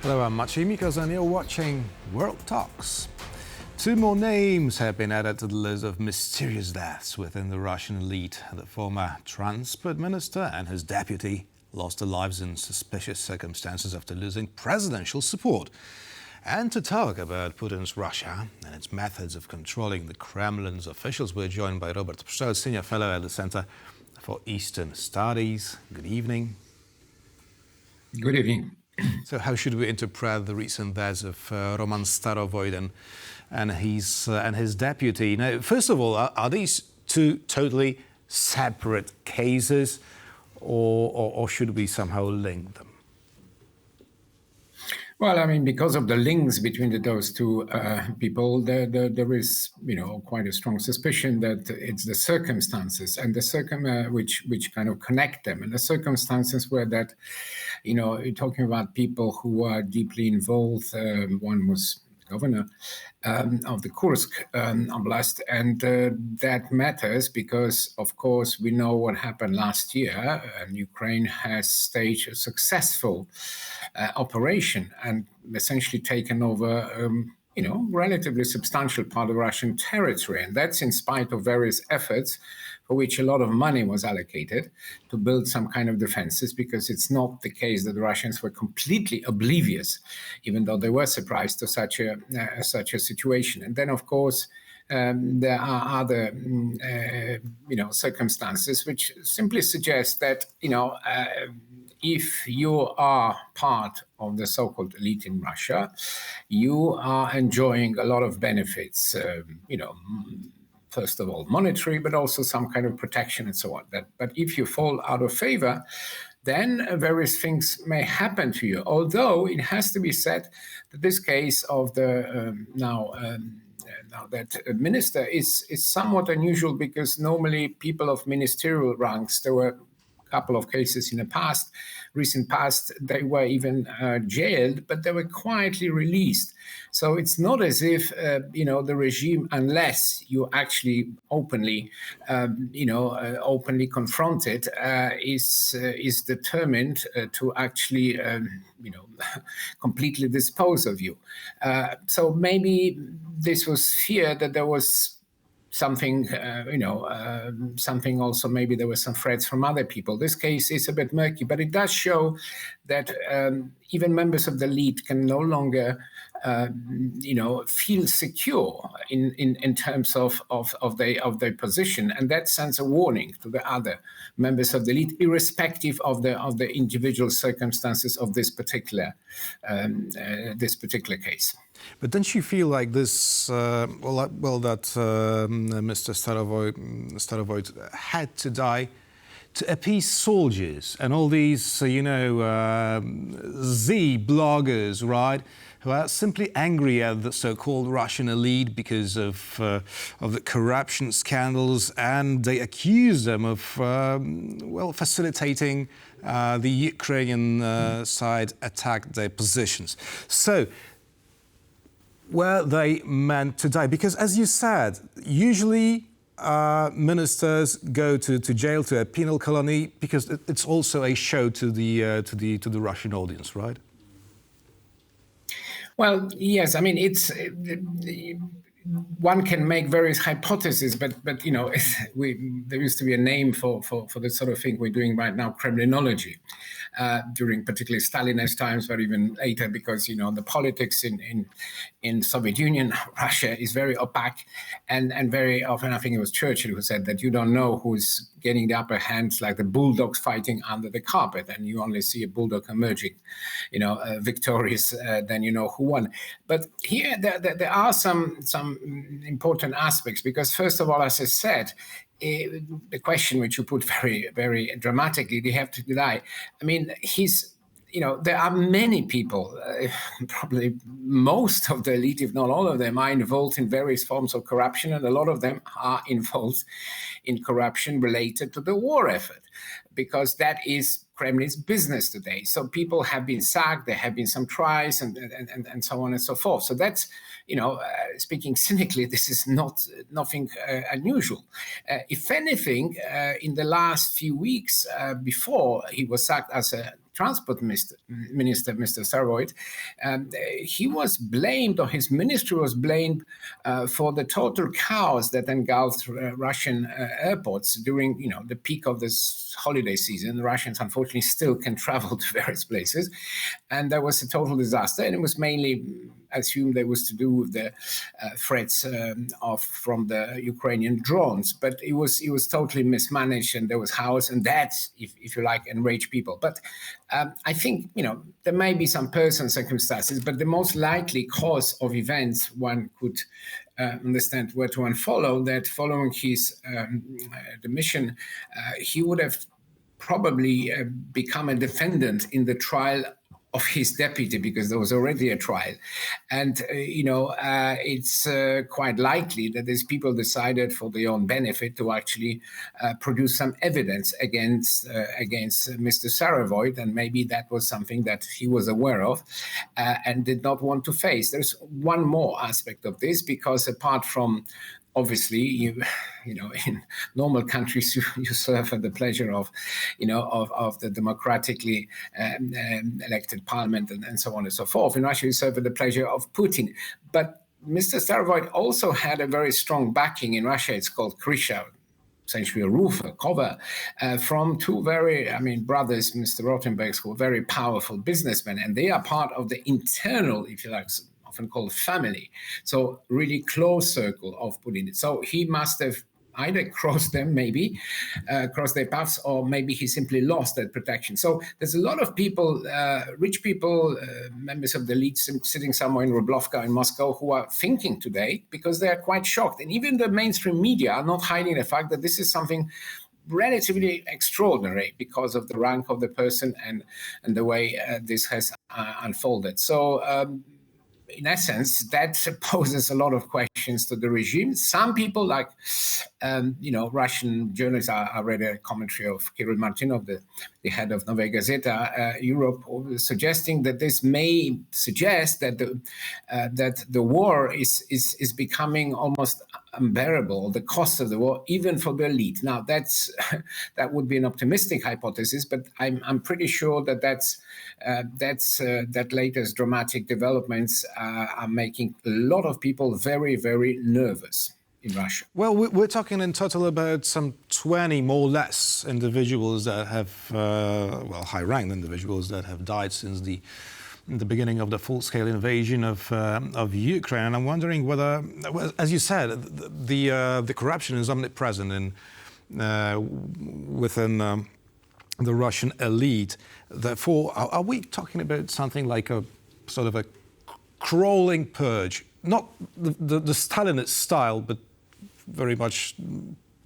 Hello, I'm Maciej Mikos and you're watching World Talks. Two more names have been added to the list of mysterious deaths within the Russian elite. The former Transport Minister and his deputy lost their lives in suspicious circumstances after losing presidential support. And to talk about Putin's Russia and its methods of controlling the Kremlin's officials, we're joined by Robert Pszczel, Senior Fellow at the Center for Eastern Studies. Good evening. Good evening. So how should we interpret the recent deaths of Roman Starovoyt and his deputy? Now, first of all, are these two totally separate cases, or should we somehow link them? Well, I mean, because of the links between those two people, there is, quite a strong suspicion that it's the circumstances and which kind of connect them. And the circumstances were that, you're talking about people who are deeply involved. One was governor of the Kursk Oblast, and that matters because, of course, we know what happened last year, and Ukraine has staged a successful operation and essentially taken over relatively substantial part of Russian territory. And that's in spite of various efforts for which a lot of money was allocated to build some kind of defenses, because it's not the case that the Russians were completely oblivious, even though they were surprised to such a situation. And then, of course, there are other, circumstances which simply suggest that, if you are part of the so-called elite in Russia, you are enjoying a lot of benefits, first of all, monetary, but also some kind of protection and so on. But if you fall out of favor, then various things may happen to you. Although it has to be said that this case of the now that minister is somewhat unusual, because normally people of ministerial ranks, there were a couple of cases in the recent past, they were even jailed, but they were quietly released. So it's not as if, the regime, unless you actually openly confront it, is determined to actually, completely dispose of you. So maybe this was fear that there was something, something also, maybe there were some threats from other people. This case is a bit murky, but it does show that even members of the elite can no longer, feel secure in terms of their position, and that sends a warning to the other members of the elite, irrespective of the individual circumstances of this particular case. But don't you feel like this, that Mr. Starovoyt had to die to appease soldiers and all these, Z bloggers, right, who are simply angry at the so-called Russian elite because of the corruption scandals, and they accuse them of, facilitating the Ukrainian side attack their positions. So, were they meant to die? Because, as you said, usually ministers go to jail, to a penal colony, because it's also a show to the Russian audience, right? Well, yes. I mean, one can make various hypotheses, but there used to be a name for the sort of thing we're doing right now, Kremlinology, during particularly Stalinist times, but even later, because the politics in Soviet Union, Russia, is very opaque, and very often, I think it was Churchill who said that you don't know who's getting the upper hand, like the bulldogs fighting under the carpet, and you only see a bulldog emerging, victorious, then you know who won. But here there are some important aspects, because first of all, as I said, the question which you put very, very dramatically, they have to die. I mean, there are many people, probably most of the elite, if not all of them, are involved in various forms of corruption, and a lot of them are involved in corruption related to the war effort, because that is Kremlin's business today. So people have been sacked, there have been some trials, and so on and so forth. So that's, speaking cynically, this is nothing unusual. If anything, in the last few weeks before he was sacked as a Transport Minister, Mr. Starovoyt, he was blamed, or his ministry was blamed, for the total chaos that engulfed Russian airports during, the peak of this holiday season. The Russians, unfortunately, still can travel to various places, and there was a total disaster. And it was mainly assumed it was to do with the threats from the Ukrainian drones, but it was totally mismanaged, and there was chaos, and that, if you like, enraged people. But I think there may be some personal circumstances, but the most likely cause of events one could understand where to unfollow, that following his demission, he would have probably become a defendant in the trial of his deputy, because there was already a trial. And, it's quite likely that these people decided for their own benefit to actually produce some evidence against Mr. Starovoyt, and maybe that was something that he was aware of and did not want to face. There's one more aspect of this, because apart from, obviously, in normal countries, you serve at the pleasure of the democratically elected parliament and so on and so forth. In Russia, you serve at the pleasure of Putin. But Mr. Starovoyt also had a very strong backing. In Russia, it's called Krisha, essentially a roof, a cover, from two brothers, Mr. Rothenbergs, who are very powerful businessmen, and they are part of the internal, if you like, often called family. So really close circle of Putin. So he must have either crossed them, crossed their paths, or maybe he simply lost that protection. So there's a lot of people, rich people, members of the elite sitting somewhere in Rublovka in Moscow, who are thinking today, because they are quite shocked. And even the mainstream media are not hiding the fact that this is something relatively extraordinary because of the rank of the person and the way this has unfolded. So in essence, that poses a lot of questions to the regime. Some people, like, Russian journalists, I read a commentary of Kirill Martynov, the head of Novaya Gazeta Europe, suggesting that this may suggest that the war is becoming almost unbearable, the cost of the war, even for the elite. Now, that would be an optimistic hypothesis, but I'm pretty sure that latest dramatic developments are making a lot of people very, very nervous in Russia. Well, we're talking in total about some 20, more or less, individuals that have, high-ranked individuals that have died since the beginning of the full-scale invasion of Ukraine. And I'm wondering whether, as you said, the corruption is omnipresent within the Russian elite. Therefore, are we talking about something like a sort of a crawling purge? Not the Stalinist style, but very much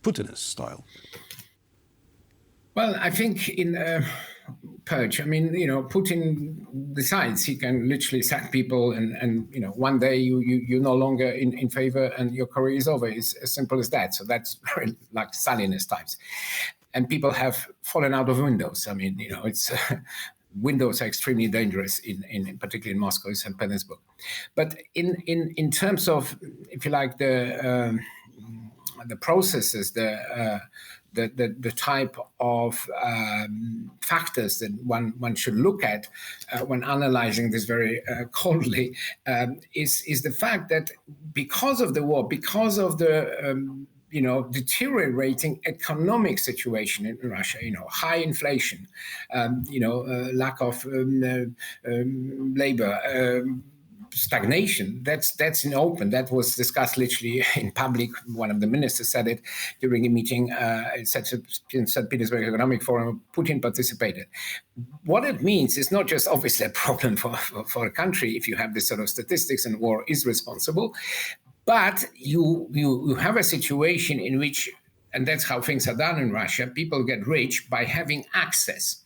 Putinist style. Well, I think in purge, Putin decides he can literally sack people, and one day you're no longer in favor and your career is over. It's as simple as that. So that's very like Stalinist times. And people have fallen out of windows. It's windows are extremely dangerous, particularly in Moscow and St. Petersburg. But in terms of, if you like, the processes, the type of factors that one should look at when analyzing this very coldly, is the fact that because of the war, because of the deteriorating economic situation in Russia, high inflation, lack of labor, stagnation, that's in open. That was discussed literally in public. One of the ministers said it during a meeting in St. Petersburg Economic Forum. Putin participated. What it means is not just obviously a problem for a country if you have this sort of statistics, and war is responsible, but you have a situation in which, and that's how things are done in Russia, people get rich by having access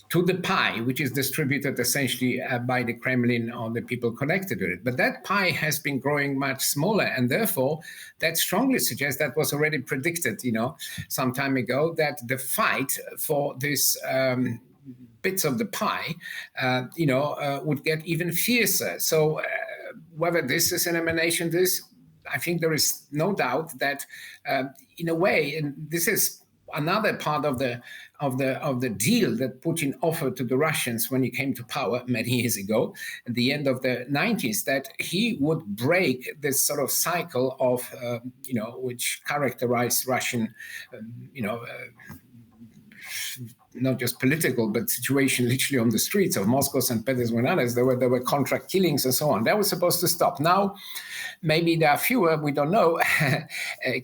to the pie, which is distributed essentially by the Kremlin or the people connected to it. But that pie has been growing much smaller, and therefore that strongly suggests that was already predicted, some time ago, that the fight for this bits of the pie, would get even fiercer. So whether this is an emanation, I think there is no doubt that in a way, and this is another part of the deal that Putin offered to the Russians when he came to power many years ago, at the end of the 90s, that he would break this sort of cycle of, which characterized Russian, not just political, but situation literally on the streets of Moscow, St. Petersburg, and others. There were contract killings and so on. That was supposed to stop. Now, maybe there are fewer, we don't know,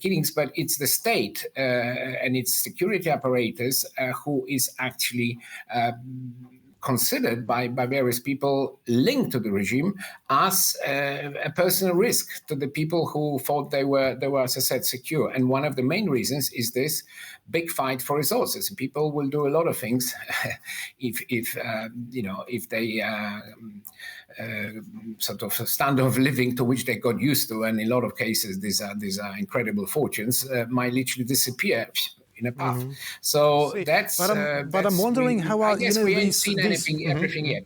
killings, but it's the state and its security apparatus who is actually considered by various people linked to the regime as a personal risk to the people who thought they were, as I said, secure. And one of the main reasons is this big fight for resources. People will do a lot of things if they sort of a standard of living to which they got used to, and in a lot of cases these are incredible fortunes, might literally disappear in a path. Mm-hmm. So that's. But I'm wondering how are we ain't seen everything yet.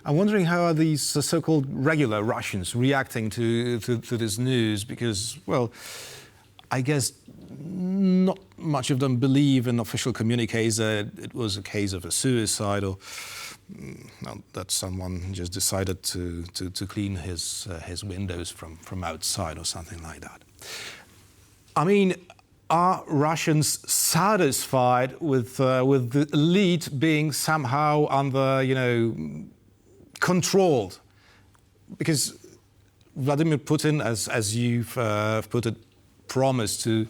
I'm wondering how are these so-called regular Russians reacting to this news, because, well, I guess not much of them believe in official communiques that it was a case of a suicide, or that someone just decided to clean his windows from outside or something like that. I mean, are Russians satisfied with the elite being somehow under, controlled? Because Vladimir Putin, as you've put it, promised to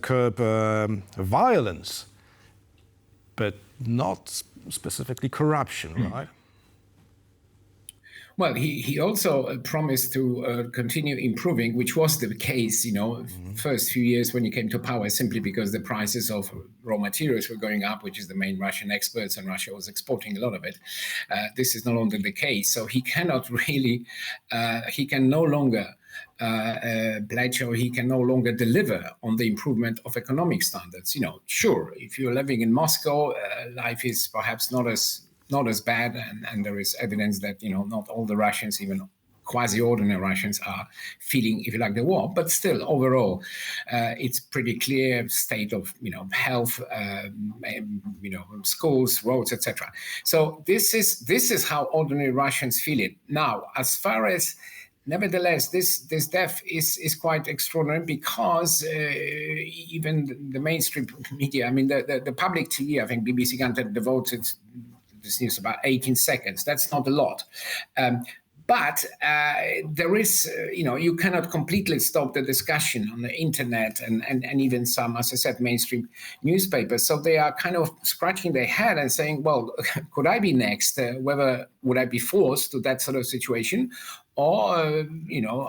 curb violence, but not specifically corruption, right? Well, he also promised to continue improving, which was the case, first few years when he came to power, simply because the prices of raw materials were going up, which is the main Russian exports, and Russia was exporting a lot of it. This is no longer the case. So he cannot really, he can no longer pledge, or he can no longer deliver on the improvement of economic standards. Sure, if you're living in Moscow, life is perhaps not as bad, and there is evidence that not all the Russians, even quasi-ordinary Russians, are feeling, if you like, the war. But still, overall, it's pretty clear state of health, schools, roads, etc. So this is how ordinary Russians feel it. Now, as far as nevertheless, this death is quite extraordinary, because even the mainstream media, I mean, the public TV, I think BBC Gunter devoted this news about 18 seconds. That's not a lot. But there is, you cannot completely stop the discussion on the internet and even some, as I said, mainstream newspapers. So they are kind of scratching their head and saying, well, could I be next? Whether would I be forced to that sort of situation? Or,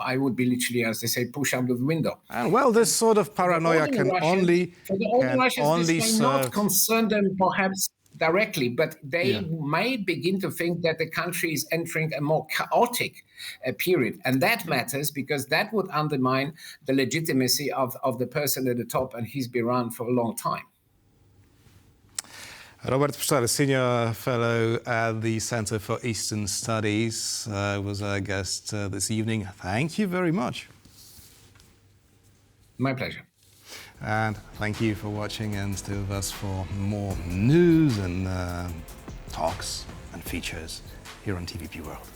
I would be literally, as they say, pushed out of the window. And well, this sort of paranoia can only serve. Not concern them, perhaps, directly, but they might begin to think that the country is entering a more chaotic period. And that matters, because that would undermine the legitimacy of the person at the top, and he's been around for a long time. Robert Pszczel, Senior Fellow at the Center for Eastern Studies, was our guest this evening. Thank you very much. My pleasure. And thank you for watching, and stay with us for more news and talks and features here on TVP World.